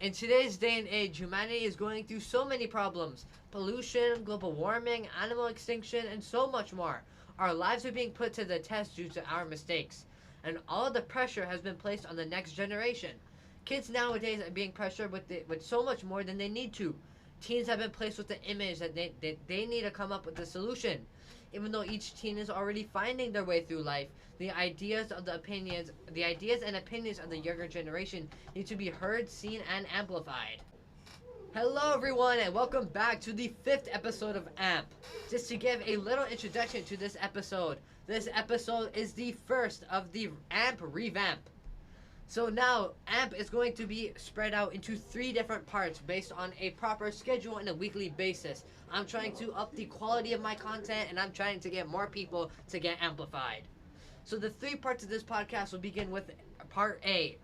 In today's day and age, humanity is going through so many problems. Pollution, global warming, animal extinction, and so much more. Our lives are being put to the test due to our mistakes. And all the pressure has been placed on the next generation. Kids nowadays are being pressured with so much more than they need to. Teens have been placed with the image that they need to come up with a solution. Even though each teen is already finding their way through life, the ideas and opinions of the younger generation need to be heard, seen, and amplified. Hello everyone and welcome back to the 5th episode of AMP. Just to give a little introduction to this episode is the first of the AMP revamp. So now, AMP is going to be spread out into 3 different parts based on a proper schedule and a weekly basis. I'm trying to up the quality of my content and I'm trying to get more people to get amplified. So the 3 parts of this podcast will begin with Part A.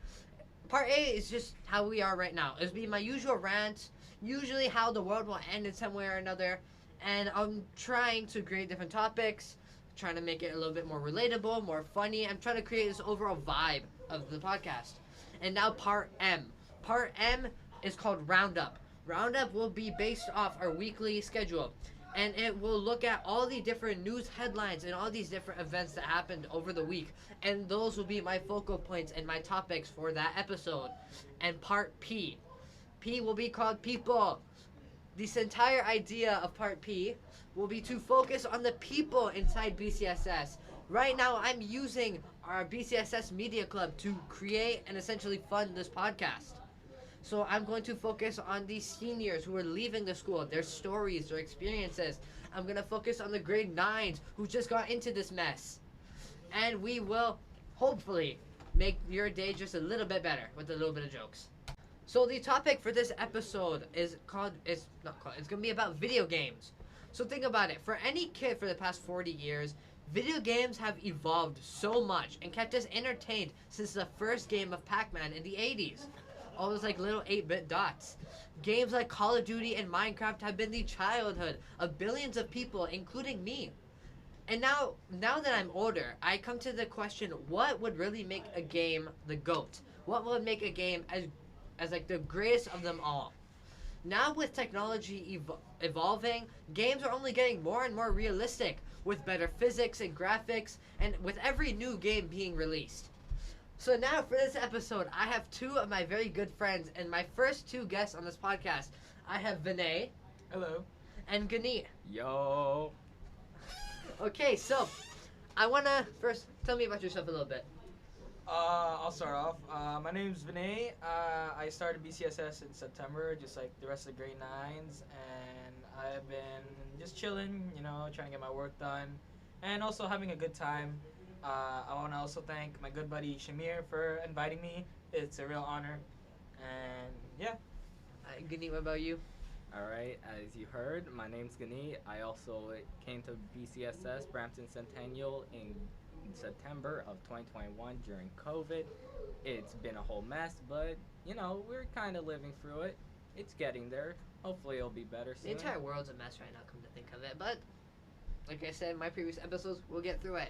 Part A is just how we are right now. It'll be my usual rant, usually how the world will end in some way or another, and I'm trying to create different topics, trying to make it a little bit more relatable, more funny. I'm trying to create this overall vibe of the podcast. And now Part M. Part M is called Roundup. Roundup will be based off our weekly schedule, and it will look at all the different news headlines and all these different events that happened over the week, and those will be my focal points and my topics for that episode. And Part P. P will be called People. This entire idea of Part P will be to focus on the people inside BCSS. Right now, I'm using our BCSS Media Club to create and essentially fund this podcast. So I'm going to focus on the seniors who are leaving the school, their stories, their experiences. I'm going to focus on the grade 9s who just got into this mess. And we will, hopefully, make your day just a little bit better with a little bit of jokes. So the topic for this episode it's going to be about video games. So think about it. For any kid for the past 40 years, video games have evolved so much and kept us entertained since the first game of Pac-Man in the 80s. All those like little 8-bit dots. Games like Call of Duty and Minecraft have been the childhood of billions of people, including me. And now that I'm older, I come to the question, what would really make a game the GOAT? What would make a game as like the greatest of them all? Now with technology evolving, games are only getting more and more realistic, with better physics and graphics, and with every new game being released. So now for this episode, I have 2 of my very good friends and my first 2 guests on this podcast. I have Vinay. Hello. And Guneet. Yo. Okay, so I want to first tell me about yourself a little bit. I'll start off. My name's Vinay. I started BCSS in September, just like the rest of the grade 9s, and I've been just chilling, trying to get my work done, and also having a good time. I want to also thank my good buddy Shamir for inviting me. It's a real honor, and yeah. Guneet, what about you? Alright, as you heard, my name's Guneet. I also came to BCSS, Brampton Centennial, in September of 2021 during COVID. It's been a whole mess, but, we're kind of living through it. It's getting there. Hopefully it'll be better soon. The entire world's a mess right now, come to think of it, but like I said in my previous episodes, we'll get through it.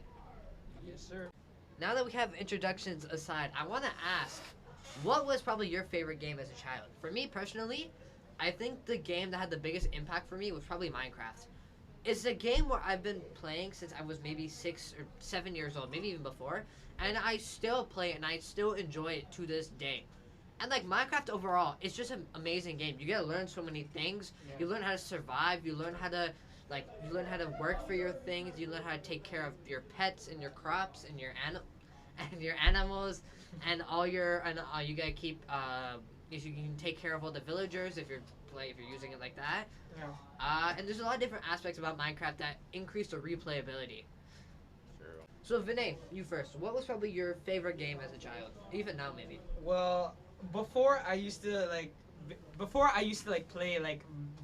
Yes, sir. Now that we have introductions aside, I want to ask, what was probably your favorite game as a child? For me personally, I think the game that had the biggest impact for me was probably Minecraft. It's a game where I've been playing since I was maybe 6 or 7 years old, maybe even before, and I still play it and I still enjoy it to this day. And like Minecraft overall, it's just an amazing game. You get to learn so many things. Yeah. You learn how to survive. You learn how to work for your things. You learn how to take care of your pets and your crops and your animals and you gotta keep you can take care of all the villagers if you're using it like that. Yeah. And there's a lot of different aspects about Minecraft that increase the replayability. True. So Vinay, you first. What was probably your favorite game as a child? Even now, maybe. Well, before I used to play like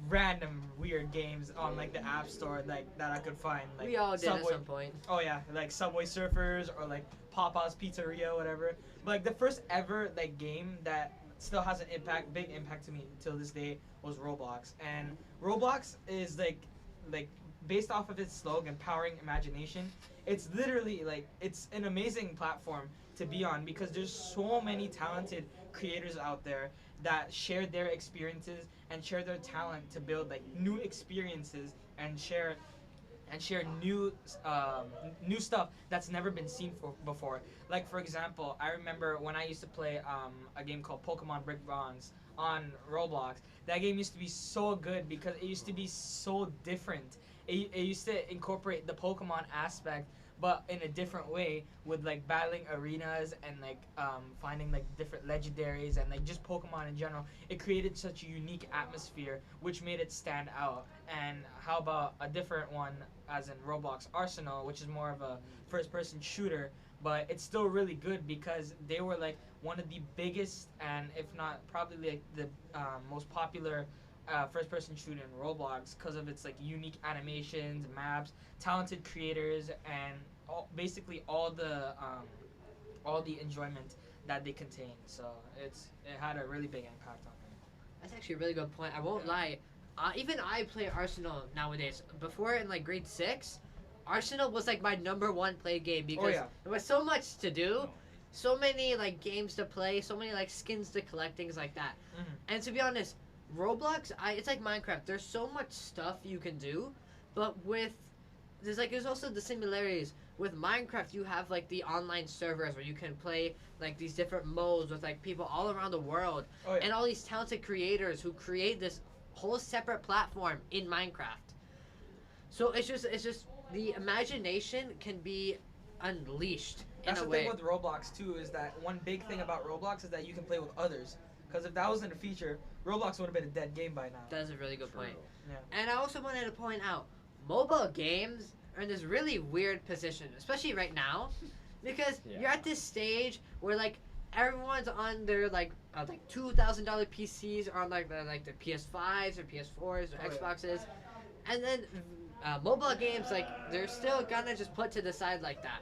random weird games on like the App Store that I could find. Like we all did Subway. At some point. Oh yeah, like Subway Surfers or like Papa's Pizzeria, whatever. But like the first ever like game that still has big impact to me till this day was Roblox. And Roblox is like based off of its slogan, powering imagination. It's literally it's an amazing platform to be on because there's so many talented creators out there that share their experiences and share their talent to build like new experiences and share new stuff that's never been seen before. Like for example, I remember when I used to play a game called Pokemon Brick Bronze on Roblox. That game used to be so good because it used to be so different. It used to incorporate the Pokemon aspect, but in a different way, with like battling arenas and like finding like different legendaries and like just Pokemon in general. It created such a unique atmosphere, which made it stand out. And how about a different one, as in Roblox Arsenal, which is more of a first-person shooter, but it's still really good because they were like one of the biggest and if not probably like the most popular first-person shooter in Roblox because of its like unique animations, maps, talented creators, and basically all the enjoyment that they contain. So it had a really big impact on me. That's actually a really good point. I won't lie. Even I play Arsenal nowadays. Before in like grade 6, Arsenal was like my #1 played game because there was so much to do, so many like games to play, so many like skins to collect, things like that. And to be honest, Roblox, it's like Minecraft. There's so much stuff you can do, but there's also the similarities. With Minecraft, you have like the online servers where you can play like these different modes with like people all around the world, and all these talented creators who create this whole separate platform in Minecraft. So it's just the imagination can be unleashed in That's a the way. thing with Roblox too, is that one big thing about Roblox is that you can play with others. Because if that wasn't a feature, Roblox would have been a dead game by now. That's a really good point. Yeah. And I also wanted to point out, mobile games are in this really weird position, especially right now, because you're at this stage where like everyone's on their like $2,000 PCs or on like the PS5s or PS4s or Xboxes, and then mobile games like they're still gonna just put to the side like that.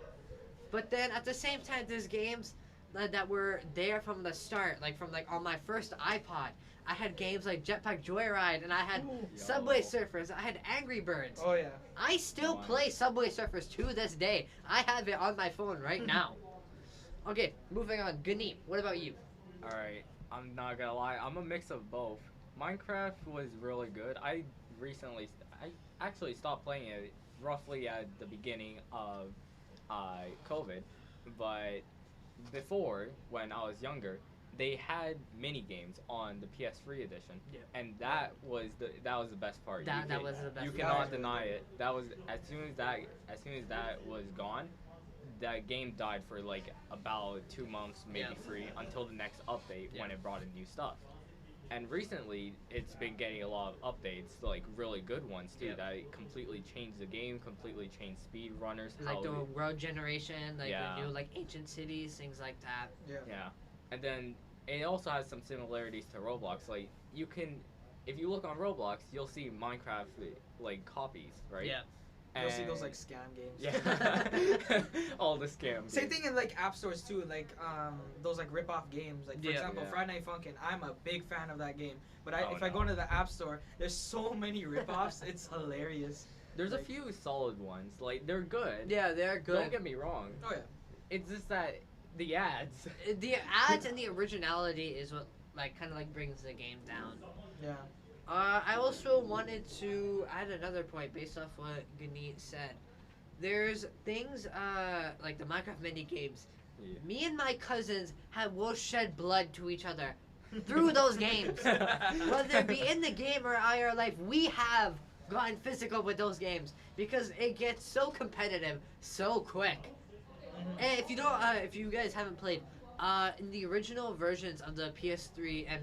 But then at the same time, there's games that were there from the start, like from like on my first iPod. I had games like Jetpack Joyride, and I had Subway Surfers. I had Angry Birds. Oh yeah. I still play Subway Surfers to this day. I have it on my phone right now. Okay, moving on. Guneet, what about you? Alright, I'm not gonna lie, I'm a mix of both. Minecraft was really good. I actually stopped playing it roughly at the beginning of COVID, but before, when I was younger, they had mini games on the PS3 edition, and that was the best part. That was the best. You cannot deny it. That was as soon as that was gone, that game died for like about 2 months, maybe 3, until the next update when it brought in new stuff. And recently, it's been getting a lot of updates, like really good ones too, that completely changed the game, completely changed speedrunners. Like the world generation, like the new like ancient cities, things like that. Yeah. And then it also has some similarities to Roblox. Like you can, if you look on Roblox, you'll see Minecraft like copies, right? Yeah. You'll see those like scam games. Yeah. All the scams. Same thing in like app stores too, like those like rip-off games. Like for example, Friday Night Funkin'. I'm a big fan of that game, but if I go into the app store, there's so many rip-offs. It's hilarious. There's a few solid ones. Like they're good. Yeah, they're good. Don't get me wrong. Oh yeah. It's just that the ads. The ads and the originality is what like kind of like brings the game down. Yeah. I also wanted to add another point based off what Guneet said. There's things like the Minecraft mini games. Me and my cousins will shed blood to each other through those games. Whether it be in the game or IR life, we have gotten physical with those games because it gets so competitive so quick. And if you guys haven't played, in the original versions of the PS3 and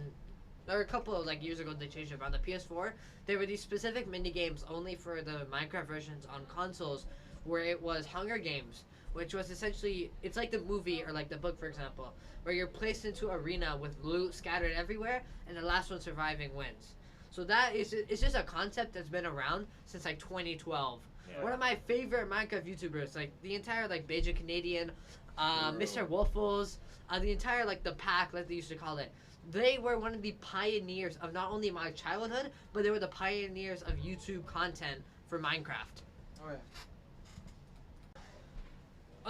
there were a couple of like years ago they changed it, but on the PS4 there were these specific mini games only for the Minecraft versions on consoles where it was Hunger Games, which was essentially, it's like the movie or like the book for example, where you're placed into an arena with loot scattered everywhere and the last one surviving wins. So it's just a concept that's been around since like 2012. One of my favorite Minecraft YouTubers, like the entire like Beja Canadian, Mr. Waffles, the entire like the pack, like they used to call it. They were one of the pioneers of not only my childhood, but they were the pioneers of YouTube content for Minecraft. Oh yeah.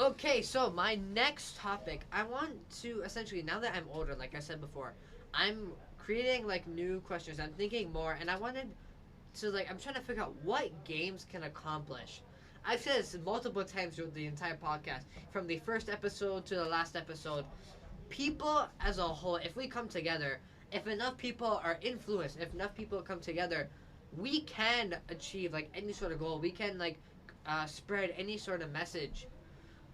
Okay, so my next topic, I want to essentially, now that I'm older, like I said before, I'm creating like new questions. I'm thinking more, and I wanted to like I'm trying to figure out what games can accomplish. I've said this multiple times through the entire podcast, from the first episode to the last episode. People as a whole, if we come together, if enough people are influenced, if enough people come together, we can achieve like any sort of goal. We can like spread any sort of message.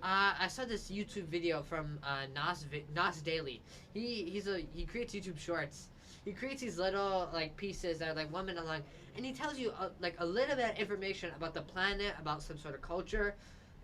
I saw this YouTube video from Nas Daily. He creates YouTube shorts. He creates these little like pieces that are like 1 minute long, and he tells you like a little bit of information about the planet, about some sort of culture.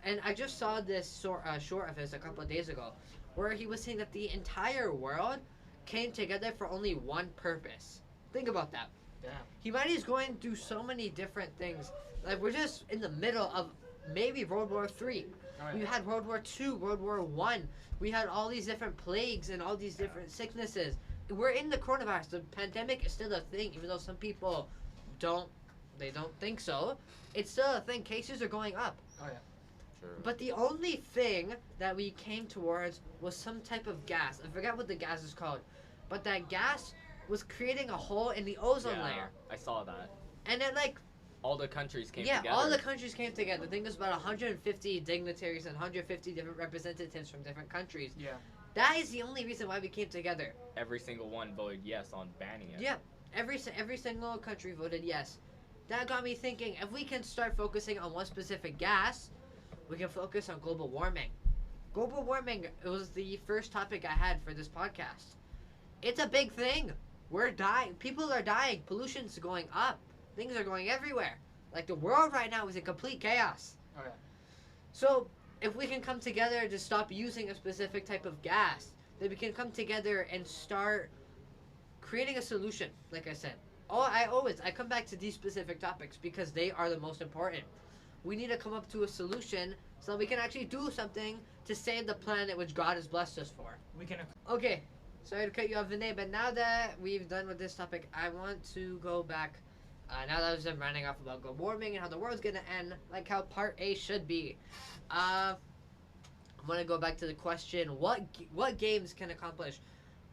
And I just saw this short of his a couple of days ago, where he was saying that the entire world came together for only one purpose. Think about that. Damn. Humanity's going through so many different things. Like we're just in the middle of maybe World War III. Oh, We yeah. had World War II, World War One. We had all these different plagues and all these different sicknesses. We're in the coronavirus. The pandemic is still a thing, even though some people don't think so. It's still a thing. Cases are going up. Oh yeah. True. But the only thing that we came towards was some type of gas. I forgot what the gas is called. But that gas was creating a hole in the ozone layer. I saw that. And it like All the countries came yeah, together. all the countries came together. I think there's about 150 dignitaries and 150 different representatives from different countries. Yeah. That is the only reason why we came together. Every single one voted yes on banning it. Yeah, every single country voted yes. That got me thinking, if we can start focusing on one specific gas, we can focus on global warming. Global warming, it was the first topic I had for this podcast. It's a big thing. We're dying. People are dying. Pollution's going up. Things are going everywhere. Like the world right now is in complete chaos. Oh yeah. So if we can come together to stop using a specific type of gas, then we can come together and start creating a solution. Like I said, I come back to these specific topics because they are the most important. We need to come up to a solution so that we can actually do something to save the planet which God has blessed us for. We can. Okay, sorry to cut you off, Vinay, but now that we've done with this topic, I want to go back. Now that I've been ranting off about global warming and how the world's gonna end, like how part A should be, I want to go back to the question: what games can accomplish?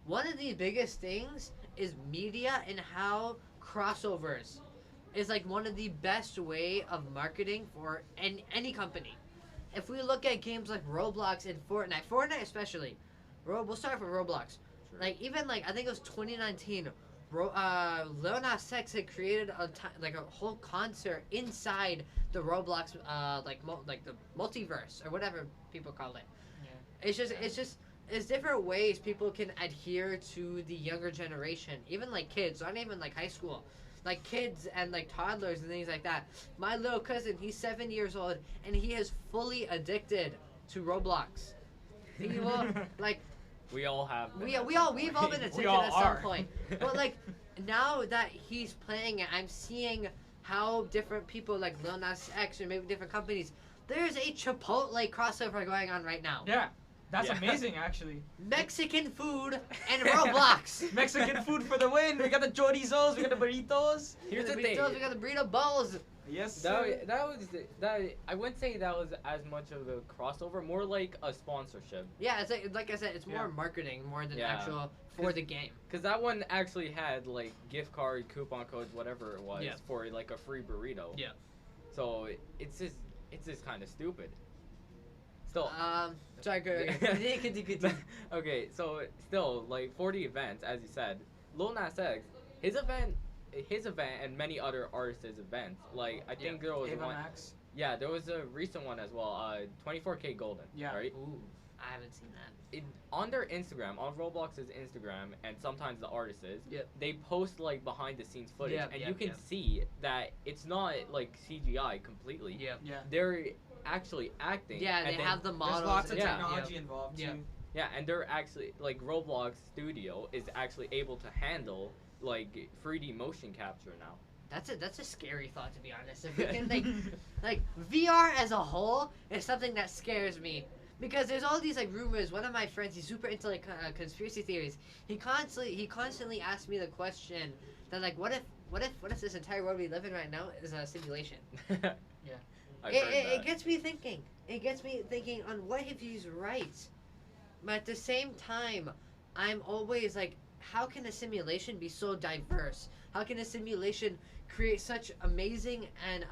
One of the biggest things is media and how crossovers is like one of the best way of marketing for any company. If we look at games like Roblox and Fortnite especially, we'll start with Roblox. Like even like I think it was 2019. Lil Nas X had created a whole concert inside the Roblox like the multiverse or whatever people call it. Yeah. It's different ways people can adhere to the younger generation, even like kids, not even like high school, like kids and like toddlers and things like that. My little cousin, he's 7 years old and he is fully addicted to Roblox. He will like. We all have. We've all been addicted all at are. some point. But like now that he's playing it, I'm seeing how different people like Lil Nas X or maybe different companies. There's a Chipotle crossover going on right now. Yeah. That's Yeah. amazing, actually. Mexican food and Roblox. Mexican food for the win. We got the chorizos. We got the burritos. Here's the We thing. got the burrito bowls. Yes. Sir. That I wouldn't say that was as much of a crossover, more like a sponsorship. Yeah, it's like I said, it's more Yeah. marketing more than Yeah. actual for the game. Cause that one actually had like gift card, coupon codes, whatever it was, Yeah. for like a free burrito. Yeah. So it's just kind of stupid. Still. Sorry, continue. Okay, so still like for the events, as you said, Lil Nas X, his event and many other artists' events. Like I think there was Ava one. Max. Yeah, there was a recent one as well. 24K Golden. Yeah. Right. Ooh, I haven't seen that. On their Instagram, on Roblox's Instagram, and sometimes the artists, Yep. they post like behind the scenes footage, Yep, and yep, you can yep. see that it's not like CGI completely. Yeah. Yeah. They're actually acting. Yeah, and they then- have the models. There's lots of Yeah. technology involved Yeah. too. Yeah, and they're actually like Roblox Studio is actually able to handle like 3D motion capture now. That's a scary thought, to be honest. If we can like VR as a whole is something that scares me because there's all these like rumors. One of my friends, he's super into like conspiracy theories. He constantly asks me the question that like what if this entire world we live in right now is a simulation? Yeah. I've heard that. It gets me thinking. It gets me thinking on what if he's right. But at the same time, I'm always like how can a simulation be so diverse? How can a simulation create such amazing and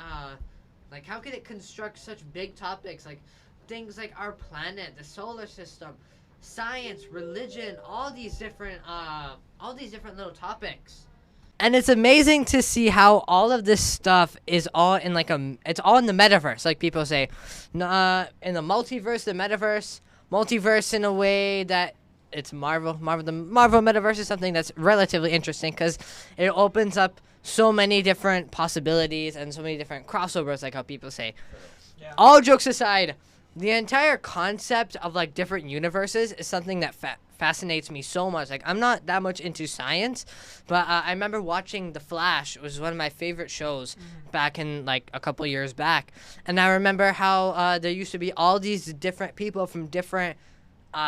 like how can it construct such big topics like things like our planet, the solar system, science, religion, all these different little topics. And it's amazing to see how all of this stuff is all in it's all in the metaverse, like people say, in the multiverse, the multiverse in a way that it's Marvel. The Marvel metaverse is something that's relatively interesting because it opens up so many different possibilities and so many different crossovers, like how people say. Yeah. All jokes aside, the entire concept of like different universes is something that fascinates me so much. Like I'm not that much into science, but I remember watching The Flash. It was one of my favorite shows back in like a couple years back, and I remember how there used to be all these different people from different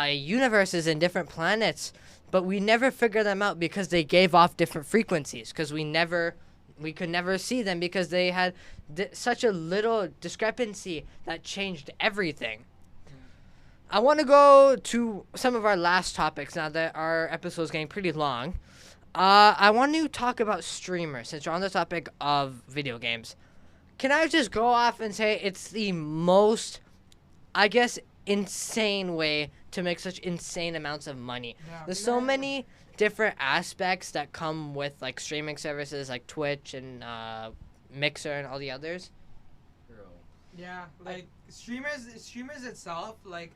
universes and different planets, but we never figured them out because they gave off different frequencies. Because we could never see them because they had such a little discrepancy that changed everything. I want to go to some of our last topics now that our episode is getting pretty long. I want to talk about streamers since we're on the topic of video games. Can I just go off and say it's the most, I guess, insane way to make such insane amounts of money? Yeah. There's so many different aspects that come with like streaming services like Twitch and Mixer and all the others. Yeah, like streamers itself, like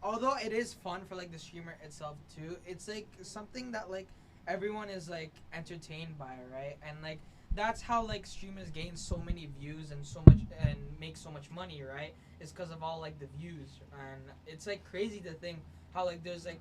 although it is fun for like the streamer itself too, it's like something that like everyone is like entertained by, right? And like that's how like streamers gain so many views and so much and make so much money, right? It's because of all like the views, and it's like crazy to think how like there's like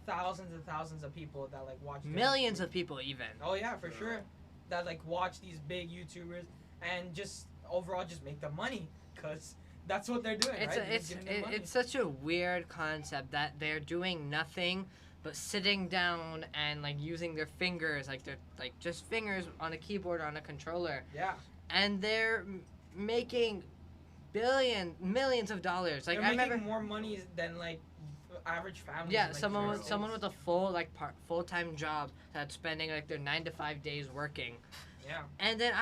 thousands and thousands of people that like watch Millions of people even. Oh yeah, for sure, that like watch these big YouTubers and just overall just make them money because that's what they're doing. It's right? it's such a weird concept that they're doing nothing but sitting down and like using their fingers, like they're like just fingers on a keyboard or on a controller, Yeah, and they're making millions of dollars. Like they're I making remember, more money than like average families. yeah, in, like, someone United with States. a full like full-time job that's spending like their 9 to 5 days working. Yeah. And then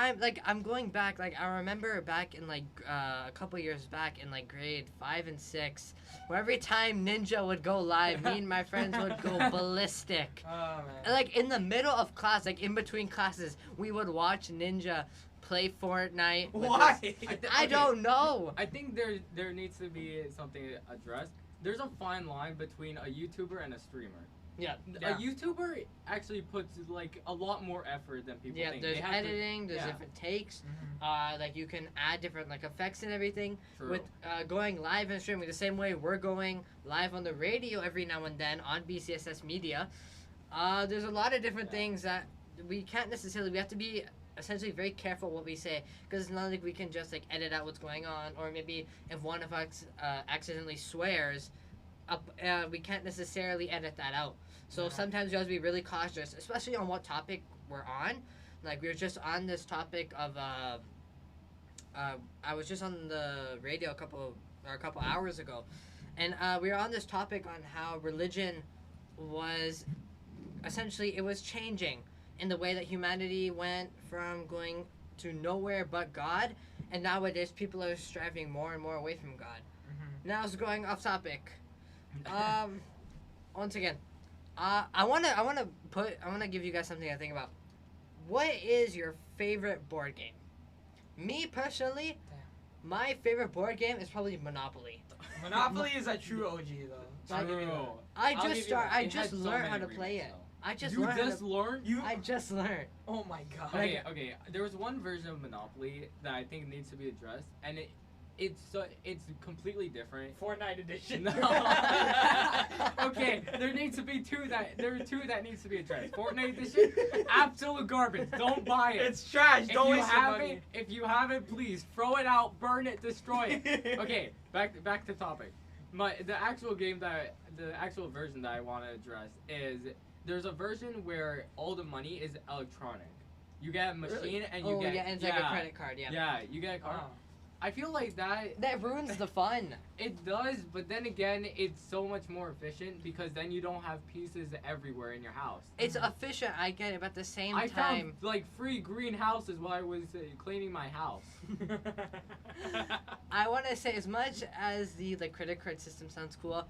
I'm going back, like I remember back in like a couple years back in like grade 5 and 6, where every time Ninja would go live, me and my friends would go ballistic. Oh man. And, like in the middle of class, like in between classes, we would watch Ninja play Fortnite. with Why? his- I don't know. I think there needs to be something addressed. There's a fine line between a YouTuber and a streamer. Yeah. Yeah. A YouTuber actually puts like a lot more effort than people Yeah, think. there's They have to- editing, there's yeah. different takes, Mhm. like you can add different like effects and everything. True. With going live and streaming the same way we're going live on the radio every now and then on BCSS Media. There's a lot of different things that we can't necessarily. We have to be essentially very careful what we say because it's not like we can just like edit out what's going on, or maybe if one of us accidentally swears, we can't necessarily edit that out. So sometimes you have to be really cautious, especially on what topic we're on. Like we were just on this topic of I was just on the radio a couple hours ago, and we were on this topic on how religion was essentially it was changing in the way that humanity went from going to nowhere but God, and nowadays people are striving more and more away from God. Mhm. Now it's going off topic. Once again, I wanna give you guys something to think about. What is your favorite board game? Me personally, my favorite board game is probably Monopoly. Monopoly is a true OG though. I'll give you that. True. I I'll give just you that. I It just had so learned how many to play remakes, it. though. I just You learned how just to, learned? I just learned. Oh my god. Okay. There was one version of Monopoly that I think needs to be addressed, and it's completely different. Fortnite edition. No. Okay, there are two that needs to be addressed. Fortnite edition, absolute garbage. Don't buy it. It's trash. If Don't you waste your have money. it, if you have it, please throw it out, burn it, destroy it. Okay, back to topic. The actual version that I want to address is there's a version where all the money is electronic. You get a machine and you Oh get yeah, and it's like a credit card. Yeah. Yeah, you get a card. Oh. I feel like That ruins the fun. it does, but then again, it's so much more efficient because then you don't have pieces everywhere in your house. It's efficient, I get it, but at the same I time, found like free greenhouses while I was cleaning my house. I want to say as much as the credit card system sounds cool,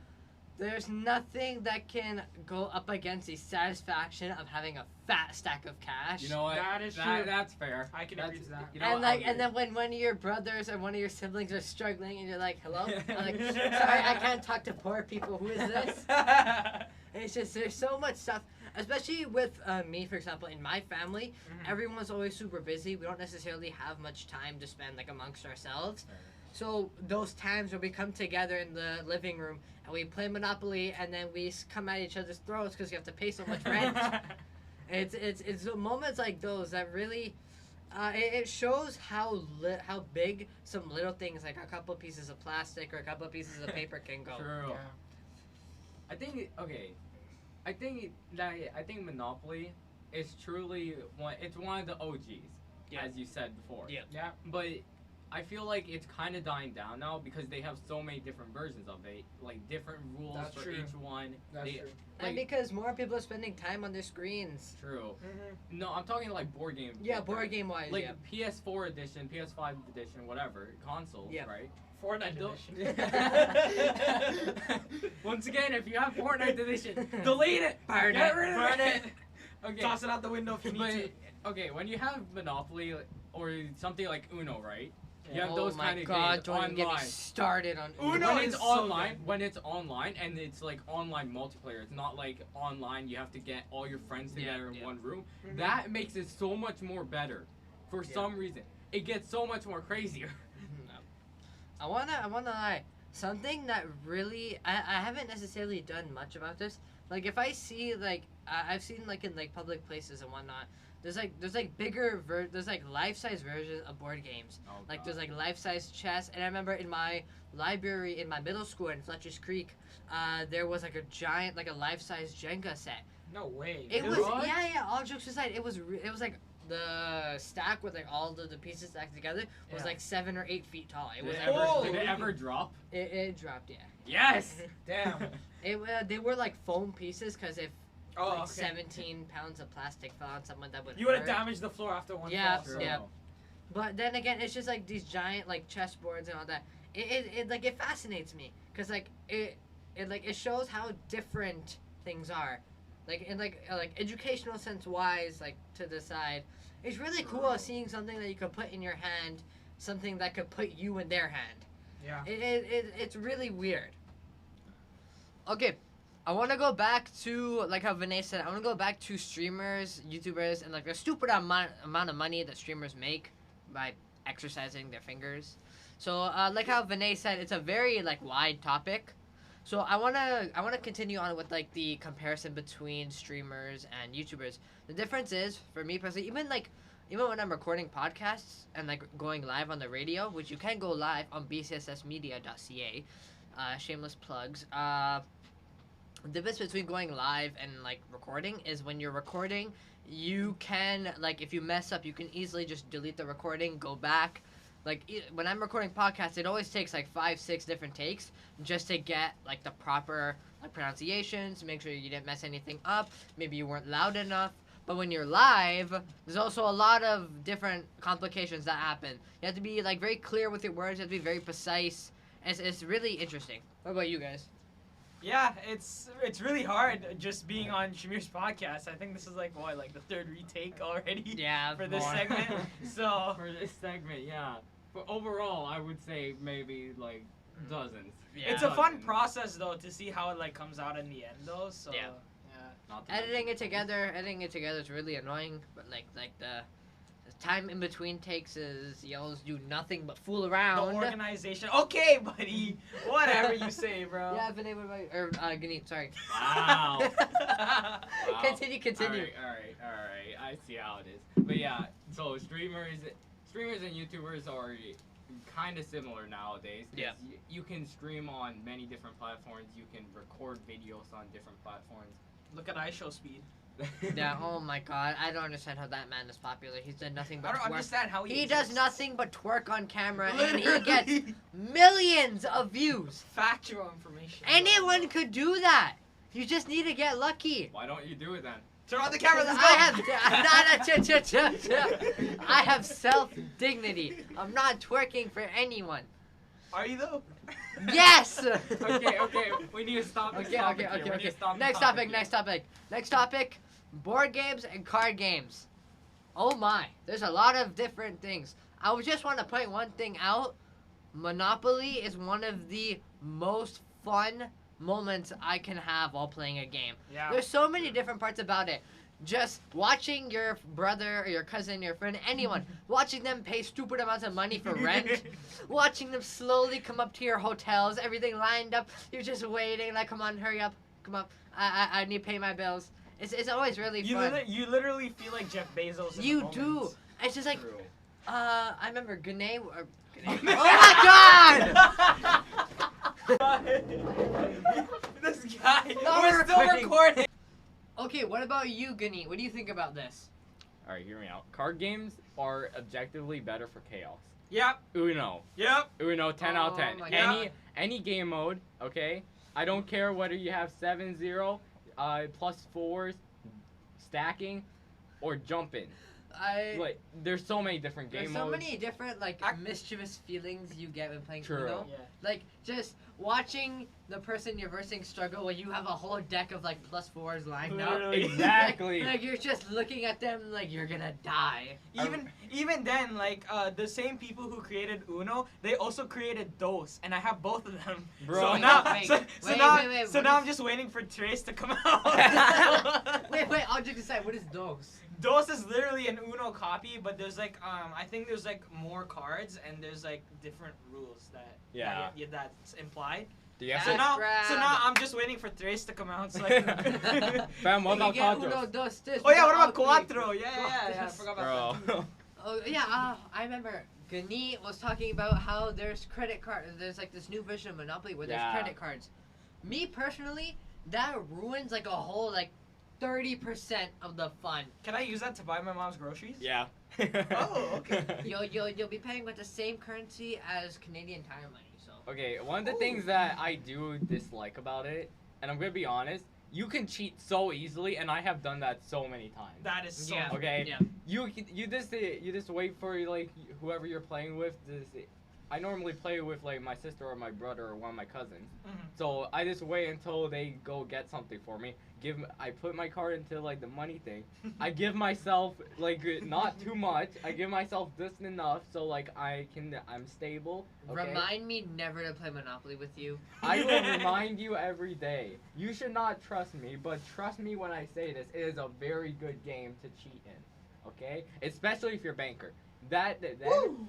there's nothing that can go up against the satisfaction of having a fat stack of cash. You know what? That is true. That's fair. I can agree to that. You know And what? and then when one of your brothers or one of your siblings are struggling and you're like, hello? I'm like, sorry, I can't talk to poor people. Who is this? And it's just, there's so much stuff, especially with me, for example, in my family, everyone's always super busy. We don't necessarily have much time to spend amongst ourselves. So those times where we come together in the living room and we play Monopoly and then we come at each other's throats because you have to pay so much rent. It's moments like those that really, it shows how big some little things like a couple pieces of plastic or a couple pieces of paper can go. True. I think I think Monopoly is truly one of the OGs, Yeah. as you said before. Yeah. Yeah. But I feel like it's kind of dying down now because they have so many different versions of it, like different rules That's for true. each one. That's They- true. And because more people are spending time on their screens. True. Mm-hmm. No, I'm talking like board game. Yeah, board game wise, Like yeah. PS4 edition, PS5 edition, whatever consoles, Yeah. right? Fortnite Don't- edition. Once again, if you have Fortnite edition, delete it. Burn Get it. rid of Burn it. Okay. Toss it out the window if you need But to. okay, when you have Monopoly or something like Uno, right? You have Oh those my kind of God, games don't even get me online. started on Uno when is it's so online, good. when it's online and it's like online multiplayer, it's not like online you have to get all your friends Yeah, together in yeah. one room. Mhm. That makes it so much more better. For Yeah. some reason, it gets so much more crazier. I wanna lie. Something that really I haven't necessarily done much about this. Like if I see I've seen in public places and whatnot. There's bigger there's life-size versions of board games. Oh, Like God. there's life-size chess, and I remember in my library in my middle school in Fletcher's Creek, there was a giant a life-size Jenga set. No way. It Really? was What? yeah. All jokes aside, it was the stack with all the pieces stacked together was Yeah. 7 or 8 feet tall. It was Did Holy- it ever drop? it dropped, yeah. Yes. Damn. They were foam pieces because if Oh, okay. 17 pounds of plastic fell on someone, that would You would have hurt. damaged the floor after one Yeah, fall. So. yeah. But then again, it's just these giant chessboards and all that. It fascinates me because it shows how different things are, in educational sense wise, to the side. It's really cool True. seeing something that you could put in your hand, something that could put you in their hand. Yeah. It's really weird. Okay, I want to go back to how Vinay said. I want to go back to streamers, YouTubers, and the stupid amount of money that streamers make by exercising their fingers. So like how Vinay said, it's a very wide topic. So I wanna continue on with the comparison between streamers and YouTubers. The difference is for me personally, even when I'm recording podcasts and going live on the radio, which you can go live on bcssmedia.ca, shameless plugs. The difference between going live and recording is when you're recording, you can if you mess up, you can easily just delete the recording, go back. When I'm recording podcasts, it always takes 5-6 different takes just to get the proper pronunciations, make sure you didn't mess anything up, maybe you weren't loud enough. But when you're live, there's also a lot of different complications that happen. You have to be very clear with your words. You have to be very precise. It's really interesting. What about you guys? Yeah, it's really hard just being on Shamir's podcast. I think this is the third retake already Yeah, for this more. segment. So For this segment, yeah. But overall, I would say maybe dozens. it's a fun process though to see how it comes out in the end though. So Yeah. Not to Editing mention- it together is really annoying. But the time in between takes is y'all do nothing but fool The around. organization. Okay, buddy. Whatever you say, bro. Yeah, Vinay, what about or Guneet, sorry. Wow. Wow. Continue. Alright. I see how it is. But yeah, so streamers and YouTubers are kind of similar nowadays. 'Cause Yeah. You can stream on many different platforms. You can record videos on different platforms. Look at iShow speed. Yeah, oh my god, I don't understand how that man is popular. He's done nothing but I don't twerk. understand how He exists. does nothing but twerk on camera, and he Literally. gets millions of views. Factual information. Anyone could do that. You just need to get lucky. Why don't you do it then? Turn on the camera. Let's go. I have self-dignity. I'm not twerking for anyone. Are you though? Yes! Okay, we need to stop this topic here. We need to stop the Next topic topic, here. next topic. Board games and card games. Oh my, there's a lot of different things. I would just want to point one thing out. Monopoly is one of the most fun moments I can have while playing a game. Yeah. There's so many different parts about it. Just watching your brother or your cousin, your friend, anyone, watching them pay stupid amounts of money for rent, watching them slowly come up to your hotels, everything lined up, you're just waiting, like, come on, hurry up, come up, I need to pay my bills. It's always really fun. You literally feel like Jeff Bezos. In You the do. moments. It's just like, True. I remember Guneet. Oh my god! This guy. No, We're we're still recording. recording. Okay, what about you, Guneet? What do you think about this? Alright, hear me out. Card games are objectively better for chaos. Yep. Uno. Yep. Uno, 10 out of 10. Oh my God. Any game mode, okay? I don't care whether you have 7-0, plus 4s, stacking, or jumping. Like, there's so many different game There's so modes. many different mischievous feelings you get when playing True. Uno. Yeah. Like just watching the person you're versing struggle when you have a whole deck of like +4s lined up. Literally. Exactly. Like you're just looking at them like you're gonna die. Even then, like the same people who created Uno, they also created Dos, and I have both of them. Bro. So Wait, now, wait, so wait, now, wait, wait, so what now is- I'm just waiting for Trace to come out. Wait, I'll just decide what is those? Dos is literally an Uno copy, but there's like I think there's like more cards and there's like different rules that Yeah. that's implied. Do you have So Cash now, grab. I'm just waiting for Trace to come out. So I can... Fam, what You about get Uno, Quadros? dos, tres, Oh yeah, what about all three. Cuatro? Yeah, I forgot about Bro. Oh yeah, I remember Guneet was talking about how there's credit card. There's like this new version of Monopoly where Yeah. there's credit cards. Me personally, that ruins like a whole like 30% of the fun. that. Can I use that to buy my mom's groceries? Yeah. Oh, okay. You'll be paying with the same currency as Canadian Tire money. So Okay, one of the things that I do dislike about it, and I'm gonna be honest, you can cheat so easily, and I have done that so many times. That is so. Yeah. Okay. Yeah. You just wait for like whoever you're playing with. I normally play with like my sister or my brother or one of my cousins. Mhm. So I just wait until they go get something for me. I put my card into like the money thing. I give myself like not too much. I give myself just enough so like I'm stable. Okay? Remind me never to play Monopoly with you. I will remind you every day. You should not trust me, but trust me when I say this. It is a very good game to cheat in. Okay? Especially if you're a banker. Then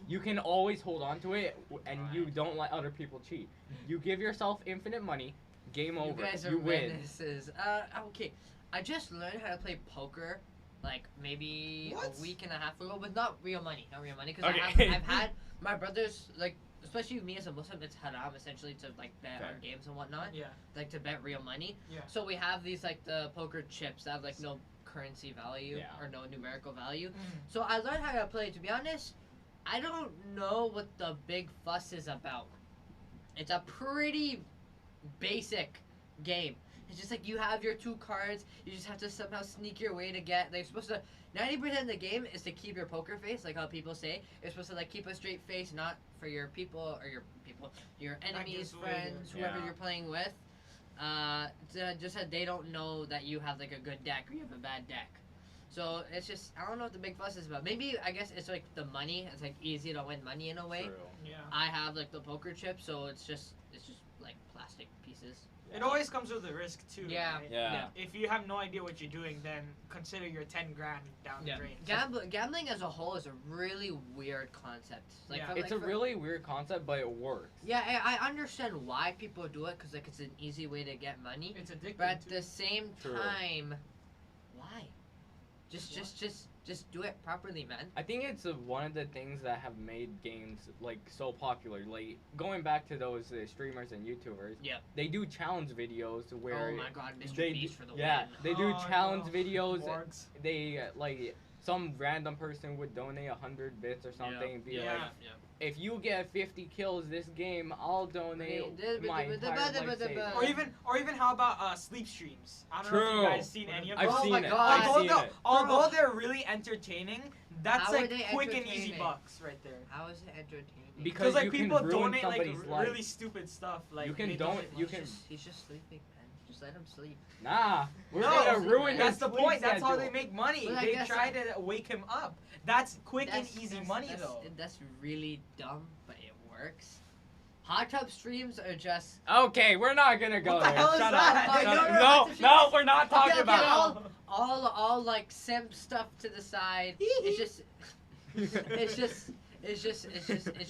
you can always hold on to it, and you don't let other people cheat. You give yourself infinite money. Game over. You guys are You win. menaces. Okay. I just learned how to play poker, like maybe What? a week and a half ago, but not real money. Not real money, because Okay. I've had my brothers like, especially me as a Muslim, it's haram essentially to like bet Fair. on games and whatnot, Yeah. like to bet real money. Yeah. So we have these like the poker chips that have like no currency value Yeah. or no numerical value. Mhm. So I learned how to play. To be honest, I don't know what the big fuss is about. It's a pretty basic game. It's just like you have your two cards. You just have to somehow sneak your way to get. They're supposed to. 90% of the game is to keep your poker face, like how people say. You're supposed to like keep a straight face, not for your people or your enemies, guess what friends, it whoever Yeah. you're playing with. Just that they don't know that you have like a good deck or you have a bad deck. So it's just I don't know what the big fuss is about. Maybe I guess it's like the money. It's like easy to win money in a way. True. Yeah. I have like the poker chip, so it's just like plastic pieces. It always comes with a risk too. Yeah. Right? Yeah. If you have no idea what you're doing, then consider your 10 grand down the drain. Gambling as a whole is a really weird concept. Like, Yeah. from, It's a really weird concept, but it works. yeah. I understand why people do it because like it's an easy way to get money, It's addictive. but at too. the same True. time, why? Just do it properly, man. I think it's one of the things that have made games like so popular. Like going back to those streamers and YouTubers. Yeah. They do challenge videos where. Oh my God, Mr. They Beast for the yeah, win. they do Oh, challenge no. videos. Wargs. They like some random person would donate 100 bits or something and be Yeah. like, if you get 50 kills this game, I'll donate Okay, my entire life savings. Or even how about sleep streams? I don't know if True. you guys seen any of I've those. Oh seen my it. God. I've Although, seen it. although they're really entertaining, that's How are like they quick and easy entertaining? bucks right there. How is it entertaining? Because like you people can ruin donate like somebody's life. really stupid stuff. Like You can they don't- donate- you he's can- he's just sleeping, man. Just let him sleep. Nah, we're No, gonna ruin That's his the sleep point. That's how they schedule. make money. Well, I They guess try to wake him up. That's quick and easy money though. That's really dumb, but it works. Hot tub streams are just. Okay, we're not gonna go What the there. hell is Shut that? up. Okay, Shut no, up. no, No, that's no, we're not talking okay, about. all like simp stuff to the side. It's just. It's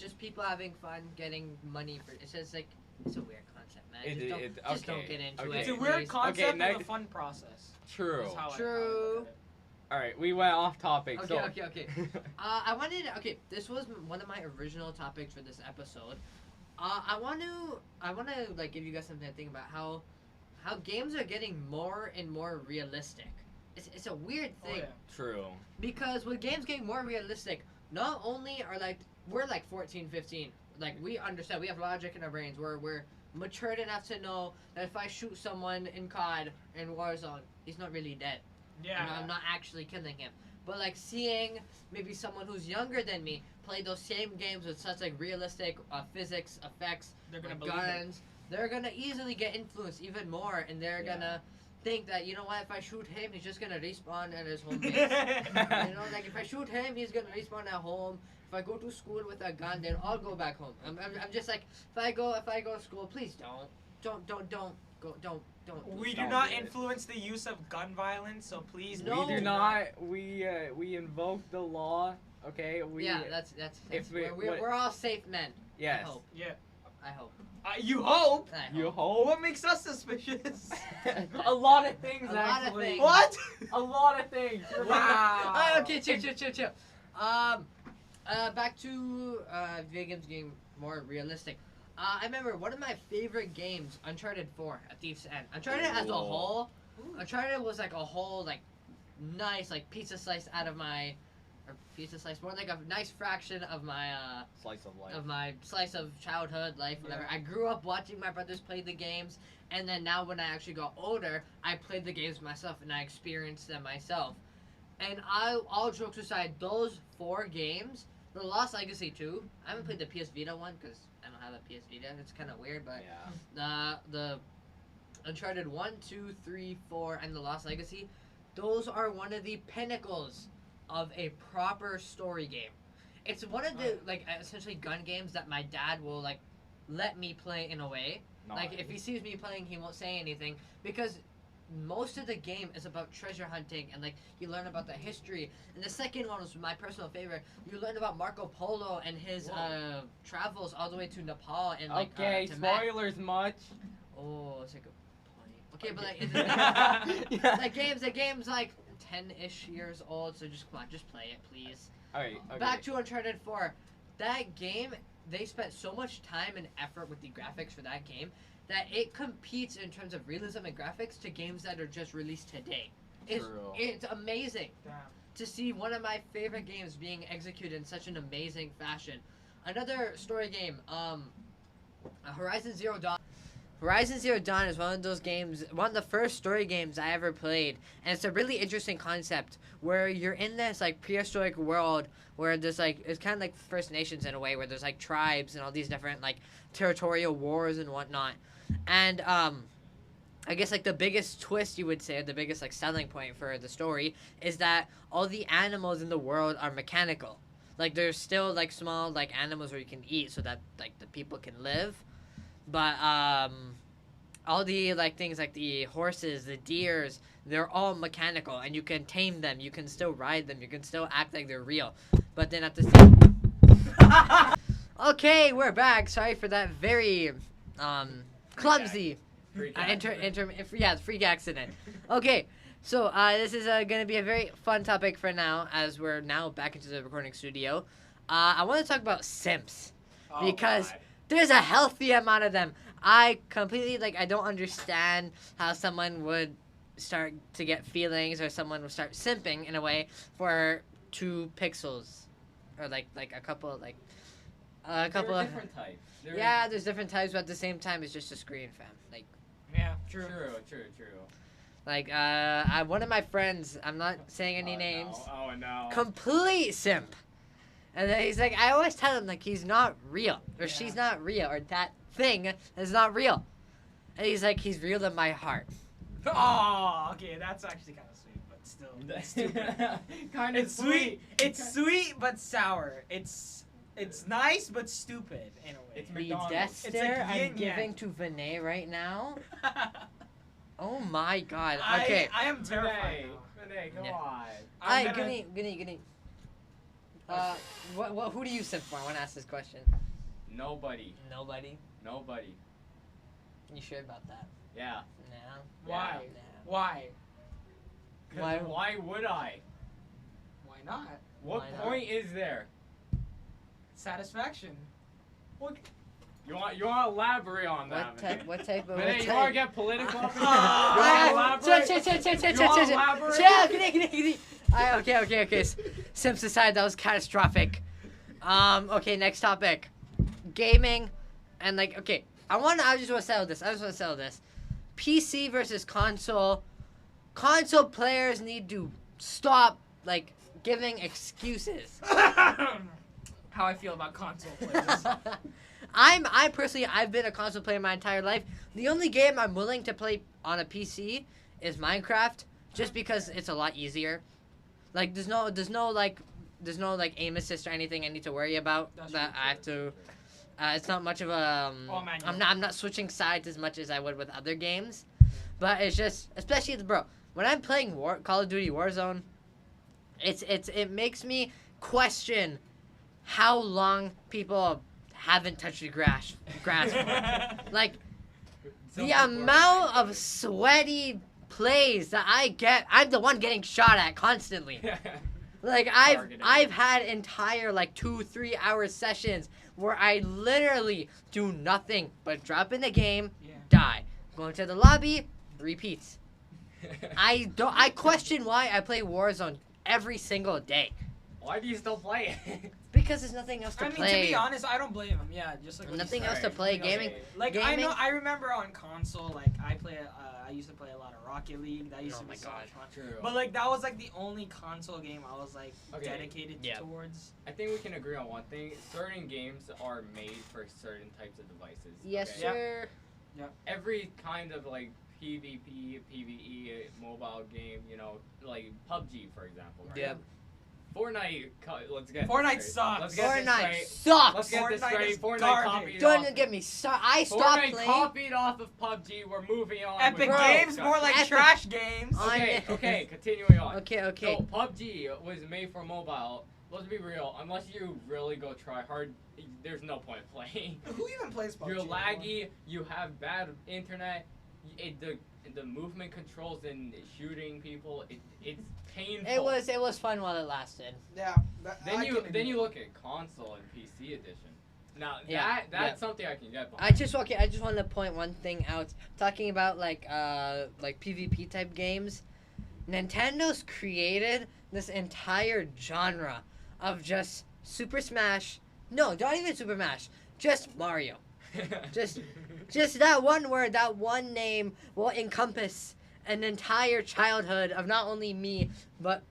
just people having fun, getting money for. It's just like it's a weird concept, man. Just don't get into okay. it. It's a weird please. concept with a next- fun process. True. That's how I True. look at it. All right, we went off topic. Okay, so. okay. I wanted. Okay, this was one of my original topics for this episode. I want to like give you guys something to think about how games are getting more and more realistic. It's a weird Oh, thing yeah. True. because with games getting more realistic, not only are like we're like 14, 15, like we understand, we have logic in our brains. We're matured enough to know that if I shoot someone in COD in Warzone, he's not really dead. Yeah. I'm not actually killing him. But like seeing maybe someone who's younger than me play those same games with such like realistic physics effects, They're gonna like believe it. guns, they're gonna easily get influenced even more, and they're Yeah. gonna think that, you know what, if I shoot him, he's just gonna respawn at his home base. You know, like if I shoot him, he's gonna respawn at home. If I go to school with a gun, then I'll go back home. I'm just like, if I go to school, please don't go. We do Don't not do it. influence the use of gun violence, so please. No. We do not. We invoke the law. Okay. Yeah, that's if we- we're all safe men. Yes. I hope. Yeah. I hope. You hope. I hope. You hope. What makes us suspicious? A lot of things. A lot of actually. things. What? A lot of things. Wow. Oh, okay, chill. Back to video games getting more realistic. I remember one of my favorite games, Uncharted 4, A Thief's End. Uncharted as a whole, Uncharted was like a whole like nice like pizza slice out of my, or pizza slice, more like a nice fraction of my Slice of life. of my slice of childhood life, whatever. I grew up watching my brothers play the games, and then now when I actually got older, I played the games myself and I experienced them myself. And all jokes aside, those 4 games, The Lost Legacy 2, I haven't played the PS Vita one because I don't have a PS Vita. It's kind of weird, but Yeah. the Uncharted 1, 2, 3, 4, and The Lost Legacy, those are one of the pinnacles of a proper story game. It's one of the like essentially gun games that my dad will like let me play in a way. Like if he sees me playing, he won't say anything because most of the game is about treasure hunting and like you learn about the history. And the second one was my personal favorite. You learn about Marco Polo and his travels all the way to Nepal and like Okay. Tibet. Spoilers much. Oh, that's a good point. Okay, but like the game's like 10-ish years old, so just come on, just play it, please. All right. Okay. Back to Uncharted 4. That game, they spent so much time and effort with the graphics for that game that it competes in terms of realism and graphics to games that are just released today. True. It's amazing Damn. to see one of my favorite games being executed in such an amazing fashion. Another story game, Horizon Zero Dawn. Horizon Zero Dawn is one of those games, one of the first story games I ever played, and it's a really interesting concept where you're in this like prehistoric world where there's like it's kind of like First Nations in a way, where there's like tribes and all these different like territorial wars and whatnot, and I guess like the biggest twist you would say, or the biggest like selling point for the story is that all the animals in the world are mechanical. Like there's still like small like animals where you can eat so that like the people can live. But all the like things like the horses, the deers, they're all mechanical, and you can tame them. You can still ride them. You can still act like they're real. But then at the same, okay, we're back. Sorry for that very clumsy Freak freak accident. Okay, So, this is going to be a very fun topic for now, as we're now back into the recording studio. I want to talk about simps, because there's a healthy amount of them. I completely, I don't understand how someone would start to get feelings, or someone would start simping, in a way, for 2 pixels. Or, a couple, a couple There are of... different types. Yeah, there's different types, but at the same time, it's just a screen, fam. Yeah, true. One of my friends, I'm not saying any names, No. Oh no. complete simp. And then he's like, I always tell him, he's not real. Or Yeah. she's not real. Or that thing is not real. And he's like, he's real in my heart. Oh, okay, that's actually kind of sweet, but still, it's stupid. Kind of It's sweet. It's sweet but sour. It's nice but stupid in a way. It's The McDonald's. death It's stare like I'm yin-yang. giving to Vinay right now. Oh my god. Okay. I am terrified. Vinay, come Yeah. on. Hi, I'm gonna- Guneet. Who do you simp for? I want to ask this question. Nobody. Nobody. You sure about that? Yeah. No. Why? No. Why? 'Cause Why- why would I? Why not? What Why not? point is there? Satisfaction. You want to elaborate on that? What type of... Vinay, you want to get political up in here? Ah, You want to elaborate? Chill. Okay. Simps aside, that was catastrophic. Okay, next topic. Gaming, and I just want to settle this. PC versus console. Console players need to stop, giving excuses. How I feel about console players. I personally, I've been a console player my entire life. The only game I'm willing to play on a PC is Minecraft, just because it's a lot easier. There's no aim assist or anything I need to worry about. That's That true. I have to. It's not much of a. All manual. I'm not switching sides as much as I would with other games, but it's just, especially when I'm playing Call of Duty Warzone, it makes me question how long people haven't touched the grass for. The amount of sweaty plays that I get, I'm the one getting shot at constantly. I've had entire 2-3 hour sessions where I literally do nothing but drop in the game, Yeah. die, go into the lobby, repeats. I question why I play Warzone every single day. Why do you still play it? Because there's nothing else to I mean, play. to be honest, I don't blame him. Yeah, just like what you Nothing said. else to play. Okay. Gaming. I know. I remember on console, I used to play a lot of Rocket League. That used Oh to my be so God. much fun. True. But that was the only console game I was Okay. dedicated Yeah. towards. I think we can agree on one thing. Certain games are made for certain types of devices. Yes, okay? sir. Every kind of PvP, PvE mobile game, like PUBG for example, right? Yeah. Fortnite, let's get Fortnite this straight. sucks. Let's get this Fortnite straight. sucks. Let's get this Fortnite straight. is Fortnite garbage. copied Don't off. get me started. I stopped Fortnite playing. copied off of PUBG. We're moving on. Epic with Games, discussion. more like Epic- trash games. Okay, on- okay, continuing on. Okay. So PUBG was made for mobile. Let's be real. Unless you really go try hard, there's no point playing. Who even plays PUBG? You're anymore? laggy. You have bad internet. The movement controls and shooting people. It's painful. It was fun while it lasted. Yeah. Then you look at console and PC edition. Now Yeah, that's something I can get behind. I just want to point one thing out. Talking about PvP type games, Nintendo's created this entire genre of just Super Smash. No, not even Super Smash. Just Mario. Just that one word, that one name will encompass an entire childhood of not only me, but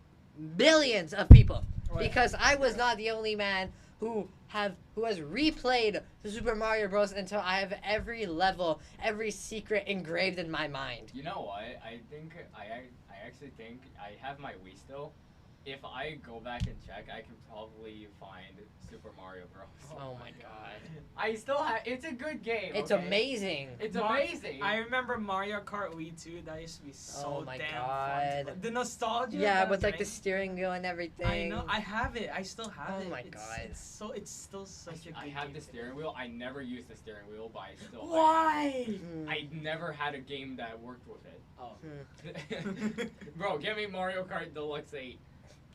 billions of people. Right. Because I was not the only man who has replayed the Super Mario Bros. Until I have every level, every secret engraved in my mind. You know what? I actually think I have my Wii still. If I go back and check, I can probably find Super Mario Mario Bros. Oh my god. I still have. It's a good game. It's okay? amazing. It's Mar- amazing. I remember Mario Kart Wii 2. That used to be so Oh my damn God. fun. The nostalgia. Yeah, that with like the brings- steering wheel and everything. I know. I have it. I still have Oh it. my It's- God. It's still such a good I have game the to steering wheel. I never used the steering wheel, but I still. Why? Hmm. I never had a game that worked with it. Oh. Bro, give me Mario Kart Deluxe 8.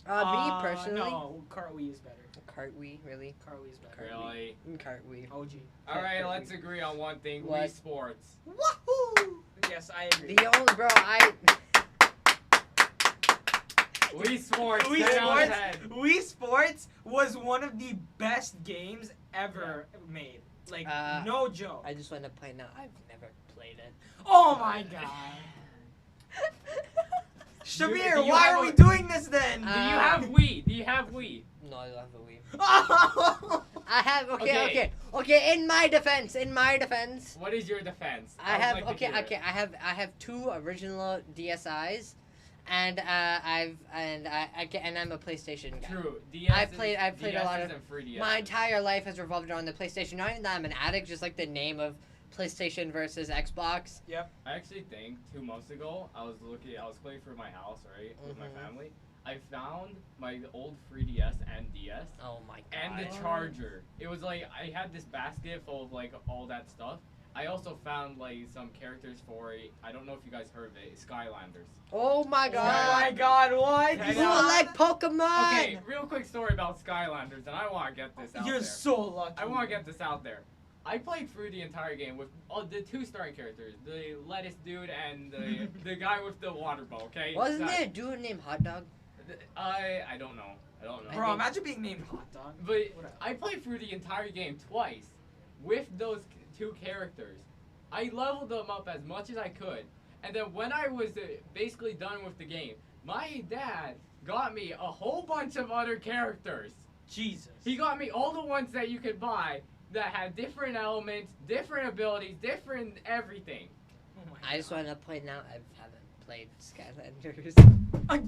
Me personally, No, Kart Wii is better. Cart Wii, really? Kart Wii is better. Really? Cart Wii. OG. Alright, let's agree on one thing. What? Wii Sports. Woohoo! Yes, I agree. The only bro, I Wii Sports. Wii 10 out of Sports, 10. Wii Sports was one of the best games ever made. Like, no joke. I just want to point out I've never played it. Oh my god. Do Shamir, you why have are we a- doing this then? Do you have Wii? Do you have Wii? No, I don't have a Wii. Oh! I have Okay. okay. In my defense, What is your defense? I would have like to hear it. I have two original DSIs, and I'm a PlayStation guy. True. DS I played a lot of- and 3DS. My entire life has revolved around the PlayStation. Not even that I'm an addict, just like the name of PlayStation versus Xbox. I actually think 2 months ago I was playing through my house, right, with my Mhm. family. I found my old 3DS and DS Oh my god. and the charger. It was like I had this basket full of like all that stuff. I also found like some characters for I don't know if you guys heard of it, Skylanders. Oh my Oh god. my god, what? I You know. like Pokemon? Okay, real quick story about Skylanders, and I want to get this out You're there. so lucky. I want to get this out there. I played through the entire game with the 2 starring characters, the lettuce dude and the guy with the water bow. Okay. Wasn't That- there a dude named Hot Dog? I don't know. I don't know. Bro, imagine being named Hot Dog. But Whatever. I played through the entire game twice with those 2 characters. I leveled them up as much as I could, and then when I was basically done with the game, my dad got me a whole bunch of other characters. Jesus. He got me all the ones that you could buy that had different elements, different abilities, different everything. Oh my I just God. want to point out I haven't played Skylanders.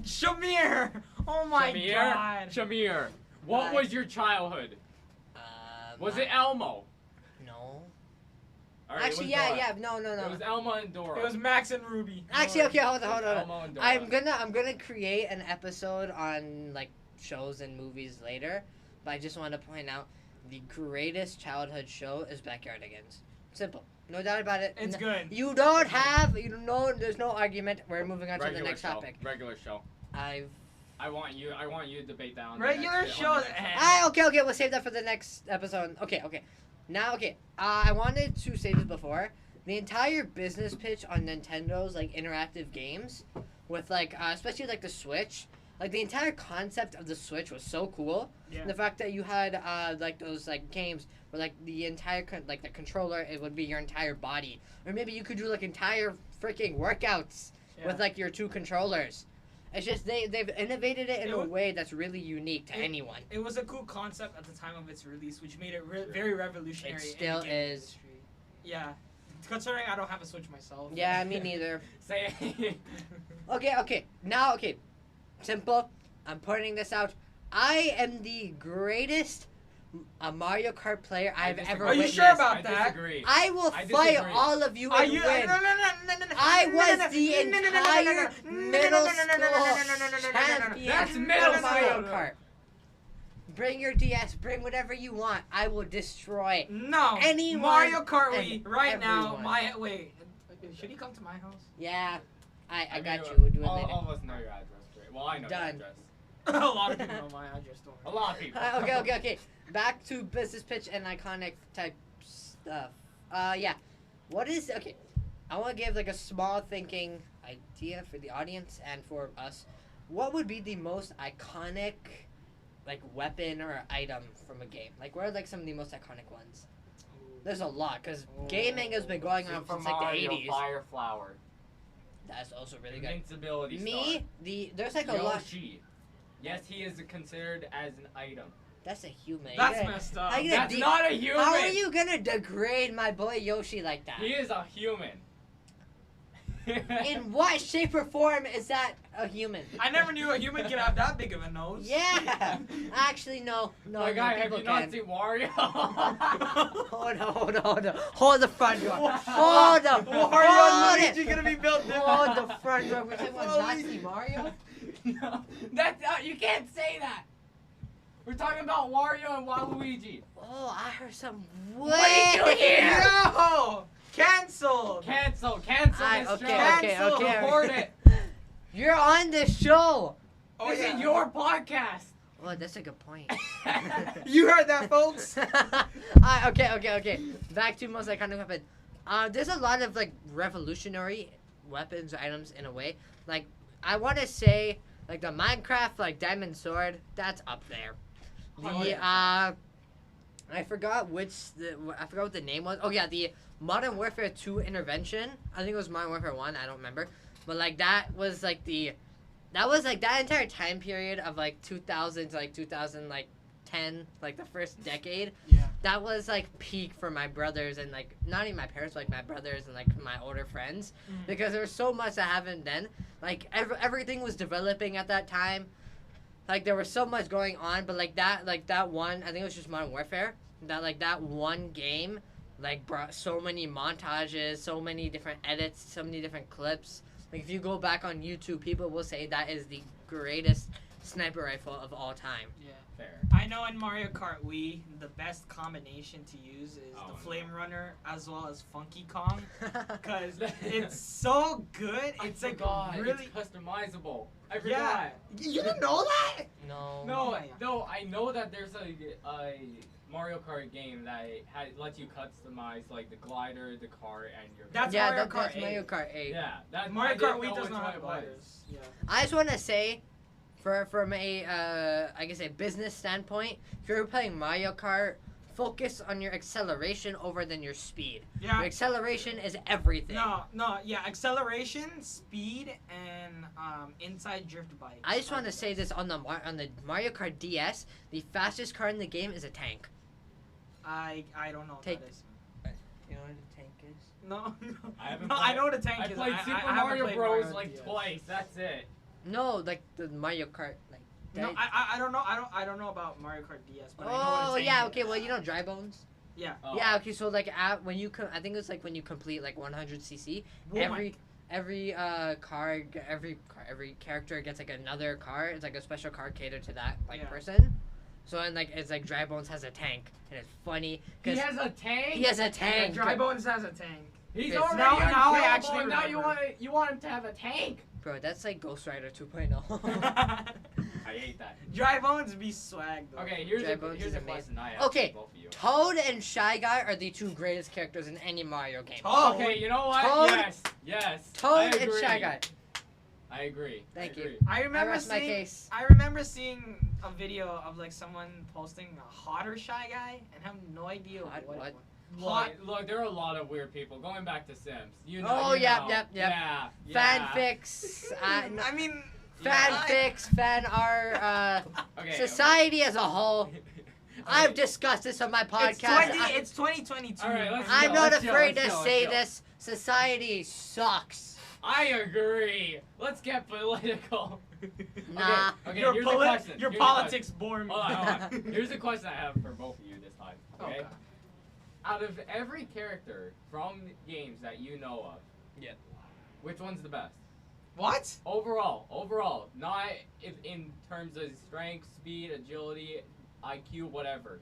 Shamir! Oh my Shamir, god. Shamir, what What? was your childhood? Was My- it Elmo? No. All right, it Actually, was yeah, Dora. yeah. No. It was Elmo and Dora. It was Max and Ruby. Actually, okay, hold on. Elmo and Dora. I'm gonna create an episode on like shows and movies later, but I just want to point out the greatest childhood show is Backyardigans. Simple, no doubt about it. It's No- good. You don't have, you know, there's no argument. We're moving on to the Regular next show. topic. Regular show. I I want you to debate that on Regular the next, shows. okay, we'll save that for the next episode. Okay. Now, I wanted to say this before. The entire business pitch on Nintendo's like interactive games, with like especially like the Switch, like the entire concept of the Switch was so cool. Yeah. The fact that you had like those like games where like the entire like the controller, it would be your entire body, or maybe you could do like entire freaking workouts with like your 2 controllers. It's just they've innovated it in a way that's really unique to anyone. It was a cool concept at the time of its release, which made it very revolutionary. It in the still game is. industry. Yeah. Considering I don't have a Switch myself. Yeah, me neither. Say Okay. Now, simple. I'm pointing this out. I am the greatest Mario Kart player I've ever Are you witnessed. sure about I that? disagree. I will I fight disagree. all of you Are and you? win. No. I was the entire middle school champion That's middle of Mario school. Kart. Bring your DS, bring whatever you want. I will destroy. No. Anyone Mario Kart and Wii right now. everyone. Wait. Should he come to my house? Yeah, I mean, got you. We'll do it all later. of us know your address, right? Well, I know Done. your address. A lot of people know my address. Don't A worry. lot of people. Okay. Back to business pitch and iconic type stuff. Yeah. What is okay? I want to give like a small thinking idea for the audience and for us. What would be the most iconic, like weapon or item from a game? Like, what are like some of the most iconic ones? There's a lot because gaming has been going on Super since like Mario, the 80s. Fire Flower. That's also really good. Invincibility Me, there's like a star. lot. Yoshi. Yes, he is considered as an item. That's a human. That's Yeah. messed up. How you That's de- not a human. How are you gonna degrade my boy Yoshi like that? He is a human. In what shape or form is that a human? I never knew a human could have that big of a nose. Yeah. Actually, no. My guy, have people you not can. seen Wario? Hold on. Hold the front door. Hold up. Wario Hold and it. Luigi gonna be built Hold different. the front door. We're talking about Nazi Mario? No, that's not, you can't say that. We're talking about Wario and Waluigi. Oh, I heard some What are you doing here? Yo! Cancelled! Cancel this okay, show. Cancel. Report it. You're on the show. Oh, This yeah. is your podcast. Oh, that's a good point. You heard that, folks? Okay. Back to most iconic weapon. There's a lot of like revolutionary weapons or items in a way. Like I want to say like the Minecraft like diamond sword. That's up there. The I forgot what the name was. Oh yeah, the Modern Warfare 2 intervention. I think it was Modern Warfare 1. I don't remember. But like that was like that entire time period of like 2000 to like 2010, like the first decade. Yeah. That was like peak for my brothers and like not even my parents, but, like my brothers and like my older friends, because there was so much that happened then. Like everything was developing at that time. Like there was so much going on, but like that one, I think it was just Modern Warfare. That one game, like brought so many montages, so many different edits, so many different clips. Like if you go back on YouTube, people will say that is the greatest sniper rifle of all time. Yeah. Fair. I know in Mario Kart Wii, the best combination to use is the Flame Runner as well as Funky Kong. Because it's so good. It's like really... It's customizable. I forgot. Yeah. You didn't know that? No. No, I know that there's a Mario Kart game that lets you customize like the glider, the car, and your. That's Yeah, Mario that's Kart 8. Mario Kart 8. Yeah, that Mario I Kart didn't Wii know does which not one have it was. gliders. Yeah. I just want to say, from a I guess a business standpoint, if you're playing Mario Kart, focus on your acceleration over than your speed. Yeah. Your acceleration is everything. Yeah, acceleration, speed, and inside drift bikes. I just want to say this on the Mario Kart DS, the fastest car in the game is a tank. I don't know what Take- that is. You know what a tank is? No. I know what a tank I is. played I Super haven't Mario played Bros. Mario like DS. twice. That's it. No, like the Mario Kart. Like. No, I don't know. I don't know about Mario Kart DS, but I know what a Oh tank yeah, is. okay. Well, you know dry bones. Yeah. Oh. Yeah, okay. So like when you I think it's like when you complete like 100cc, Oh every character gets like another car. It's like a special car catered to that person. So and like it's like Dry Bones has a tank, and it's funny He because has a tank. he has a tank. Dry Bones has a tank. He's It's- already Now I unkillable, actually and now remember. you want him to have a tank. Bro, that's like Ghost Rider 2.0. I hate that. Dry Bones be swag though. Okay, here's Dry a Bones here's is a amazing. question I have Okay, for both of you. Toad and Shy Guy are the two greatest characters in any Mario game. Toad. Okay, you know what? Toad- Yes. I Toad and agree. Shy Guy. I agree. Thank I you. agree. I remember rest my seeing. case. I remember seeing a video of like someone posting a hotter Shy Guy, and have no idea Hot what. what? Hot. Look, there are a lot of weird people. Going back to Sims. You know. Oh, you yep, know. yep. Yeah. Fanfics. I mean. Fanfics, fan art, Okay. society as a whole. I've discussed this on my podcast. It's 2022. All right, let's I'm go, not let's go, afraid let's to go, say let's go. this. Society sucks. I agree. Let's get political. Nah. Okay, Your here's the question. Your Here's the politics bore me. Hold on. Here's the question I have for both of you this time. Okay. Out of every character from games that you know of, which one's the best? What? Overall, not in terms of strength, speed, agility, IQ, whatever.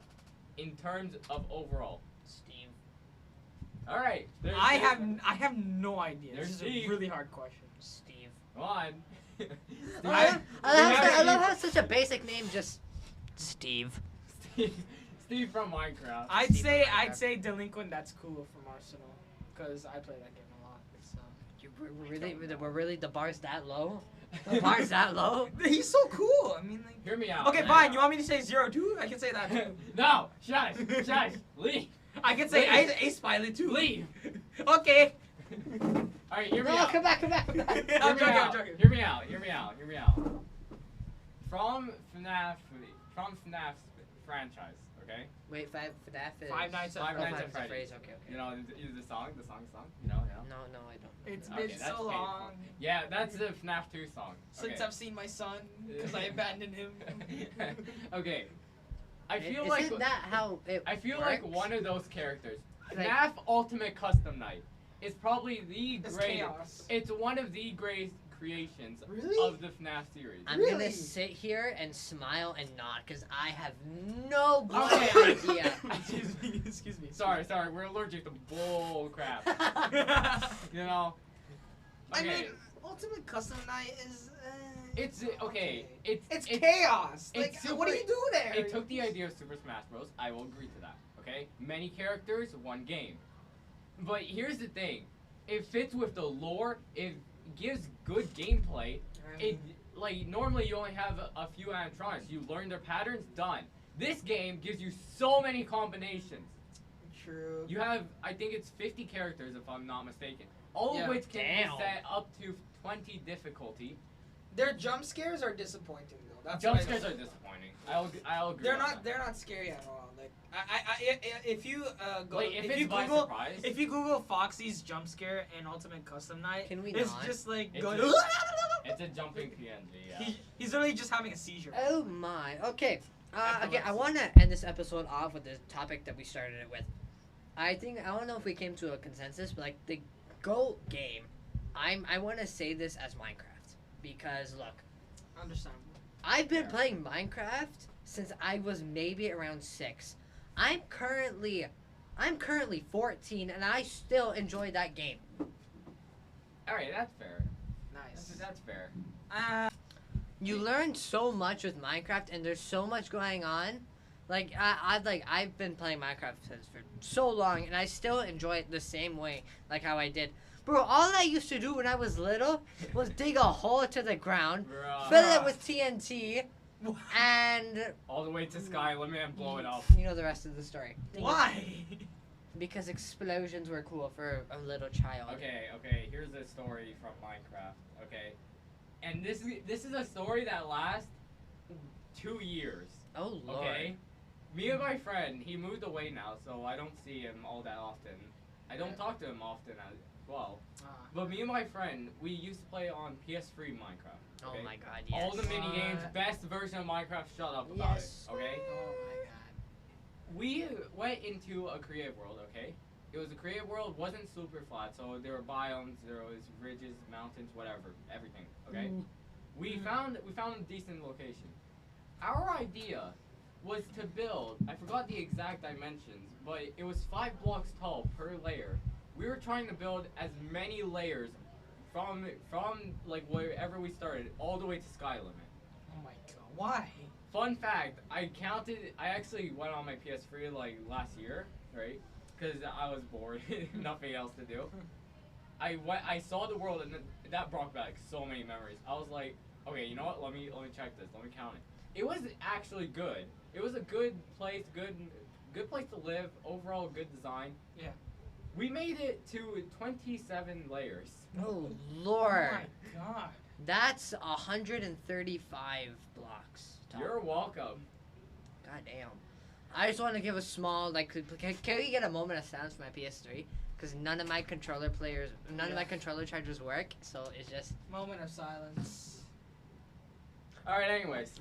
In terms of overall. Steve. All right. I have no idea. There's This is Steve. a really hard question. Steve. Come on. I love how it's such a basic name, just Steve. Steve from Minecraft. I'd Steve say from Minecraft. Delinquent. That's cool from Arsenal, because I play that game a lot. So. We're really the bar's that low. The bar's that low. He's so cool. I mean, like. Hear me out. Okay, hear me fine. out. You want me to say 02? I can say that too. No, shush, leave, I can say Leave. Ace Pilot too. leave. Okay. All right, hear me No, out. come back. I'm Hear me joking, out. I'm joking. Hear me out. From FNAF's franchise, okay? Wait, FNAF is... Five Nights at Five Freddy's. Nights at Freddy's. Okay. You know, the song, you know. No, I don't. It's Okay, been that's so painful. long Yeah, that's the FNAF 2 song. since Okay. I've seen my son because I abandoned him. Okay. I feel Isn't that how it I feel works? like one of those characters, Like- FNAF Ultimate Custom Night, is probably the It's greatest. chaos. It's one of the greatest creations Really? of the FNAF series. I'm Really? gonna sit here and smile and nod because I have no Okay. idea. Excuse me. Sorry, we're allergic to bull crap. You know? I Okay. mean, Ultimate Custom Night is. It's okay. It's chaos. it's Like, what do super- you do there? It took the idea of Super Smash Bros. I will agree to that. Okay, many characters, one game. But here's the thing: it fits with the lore. It gives good gameplay. It like normally you only have a few animatronics. You learn their patterns. Done. This game gives you so many combinations. True. You have, I think it's 50 characters if I'm not mistaken. All Yeah. of which can Damn. be set up to 20 difficulty. Their jump scares are disappointing though. That's Jump what I scares don't are like. disappointing. I'll agree. They're on not. that. They're not scary at all. Like if you go Like, if if it's you by Google surprise, if you Google Foxy's jump scare in Ultimate Custom Night, Can we it's not? just like It's going. a- it's a jumping PNG. Yeah. He's literally just having a seizure. Oh my. Okay. Okay. I Epilepsy. want to end this episode off with the topic that we started it with. I don't know if we came to a consensus, but like the GOAT game, I want to say this as Minecraft because look, Understandable. I've been Fair. playing Minecraft since I was maybe around 6. I'm currently 14 and I still enjoy that game. All right, that's fair. Nice. That's fair. You learn so much with Minecraft and there's so much going on. Like I've been playing Minecraft for so long and I still enjoy it the same way like how I did. Bro, all I used to do when I was little was dig a hole to the ground, Bruh. fill it with TNT, and All the way to sky limit and blow it up. you know the rest of the story. Why? Because explosions were cool for a little child. Okay. Here's a story from Minecraft. Okay, and this is a story that lasts 2 years. Oh lord. Okay, me and my friend, he moved away now, so I don't see him all that often. I don't talk to him often as well. But me and my friend, we used to play on PS3 Minecraft. Oh Okay? my god, yes. All the mini games, best version of Minecraft. Shut up about Yes. it. Okay. Oh my god. We went into a creative world, okay? It was a creative world, wasn't super flat, so there were biomes, there was ridges, mountains, whatever, everything, okay? We found a decent location. Our idea was to build, I forgot the exact dimensions, but it was 5 blocks tall per layer. We were trying to build as many layers from like wherever we started all the way to sky limit. Oh my god. Why? Fun fact, I actually went on my PS3 like last year, right? Because I was bored, nothing else to do. I saw the world and that brought back so many memories. I was like, okay, you know what? Let me check this. Let me count it. It was actually good. It was a good place, good place to live. Overall, good design. Yeah. We made it to 27 layers. Oh Oh lord. my god. That's 135 blocks tall. You're welcome. God damn. I just want to give a small, like, can we get a moment of silence for my PS3? Because none of my controller chargers work, so it's just... Moment of silence. Alright, anyways.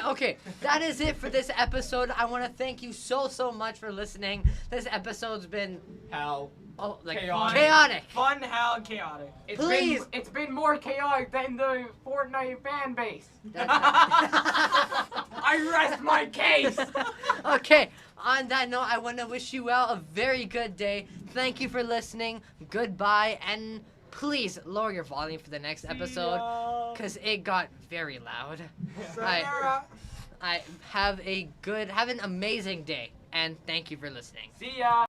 Okay, that is it for this episode. I want to thank you so much for listening. This episode's been, Hell. chaotic. Fun, hell, chaotic. Please. It's been more chaotic than the Fortnite fan base. I rest my case. Okay, on that note, I want to wish you all a very good day. Thank you for listening. Goodbye, and please lower your volume for the next episode, because it got very loud. Sayonara. I have an amazing day, and thank you for listening. See ya.